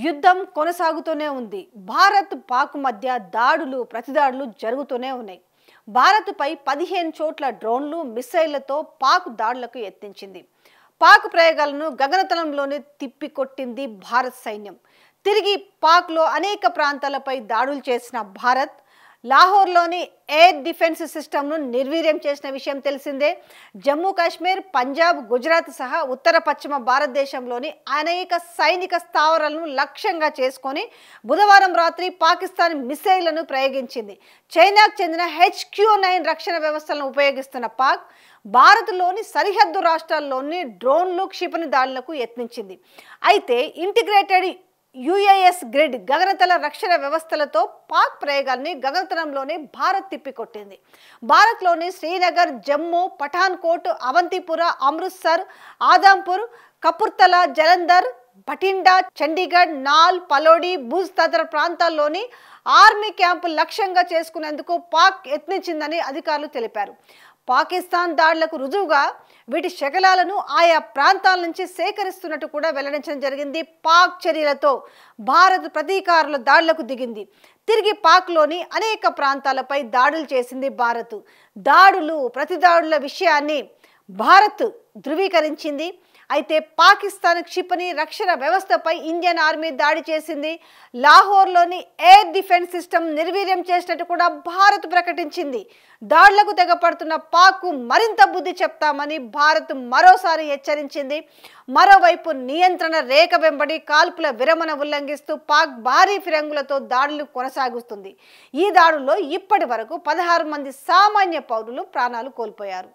యుద్ధం కొనసాగుతూనే ఉంది. భారత్ పాక్ మధ్య దాడులు ప్రతిదాడులు జరుగుతూనే ఉన్నాయి. భారత్పై 15 చోట్ల డ్రోన్లు మిసైళ్లతో పాక్ దాడులకు యత్నించింది. పాక్ ప్రయోగాలను గగనతలంలోనే తిప్పికొట్టింది భారత్ సైన్యం. తిరిగి పాక్లో అనేక ప్రాంతాలపై దాడులు చేసిన భారత్ లాహోర్లోని ఎయిర్ డిఫెన్స్ సిస్టమ్ను నిర్వీర్యం చేసిన విషయం తెలిసిందే. జమ్మూ కాశ్మీర్, పంజాబ్, గుజరాత్ సహా ఉత్తర పశ్చిమ భారతదేశంలోని అనేక సైనిక స్థావరాలను లక్ష్యంగా చేసుకొని బుధవారం రాత్రి పాకిస్తాన్ మిసైళ్లను ప్రయోగించింది. చైనాకు చెందిన HQ-9 రక్షణ వ్యవస్థలను ఉపయోగిస్తున్న పాక్ భారత్లోని సరిహద్దు రాష్ట్రాల్లోని డ్రోన్లు క్షిపణి దాడులకు యత్నించింది. అయితే ఇంటిగ్రేటెడ్ UAS గ్రిడ్ గగనతల రక్షణ వ్యవస్థలతో పాక్ ప్రయోగాల్ని గగనతలంలోనే భారత్ తిప్పికొట్టింది. భారత్లోని శ్రీనగర్, జమ్మూ, పఠాన్కోట్, అవంతిపుర, అమృత్సర్, ఆదాంపూర్, కపుర్తలా, జలంధర్, బఠిండా, చండీగఢ్, నాల్, పలోడి, భుజ్ తదితర ప్రాంతాల్లోని ఆర్మీ క్యాంపు లక్ష్యంగా చేసుకునేందుకు పాక్ యత్నించిందని అధికారులు తెలిపారు. పాకిస్తాన్ దాడులకు రుజువుగా వీటి శకలాలను ఆయా ప్రాంతాల నుంచి సేకరిస్తున్నట్టు కూడా వెల్లడించడం జరిగింది. పాక్ చర్యలతో భారత్ ప్రతీకారుల దాడులకు దిగింది. తిరిగి పాక్లోని అనేక ప్రాంతాలపై దాడులు చేసింది భారత్. దాడులు ప్రతిదాడుల విషయాన్ని భారత్ ధృవీకరించింది. అయితే పాకిస్తాన్ క్షిపణి రక్షణ వ్యవస్థపై ఇండియన్ ఆర్మీ దాడి చేసింది. లాహోర్లోని ఎయిర్ డిఫెన్స్ సిస్టమ్ నిర్వీర్యం చేసినట్టు కూడా భారత్ ప్రకటించింది. దాడులకు తెగపడుతున్న పాక్కు మరింత బుద్ధి చెప్తామని భారత్ మరోసారి హెచ్చరించింది. మరోవైపు నియంత్రణ రేఖ వెంబడి కాల్పుల విరమణ ఉల్లంఘిస్తూ పాక్ భారీ ఫిరంగులతో దాడులు కొనసాగిస్తుంది. ఈ దాడుల్లో ఇప్పటి వరకు 16 మంది సామాన్య పౌరులు ప్రాణాలు కోల్పోయారు.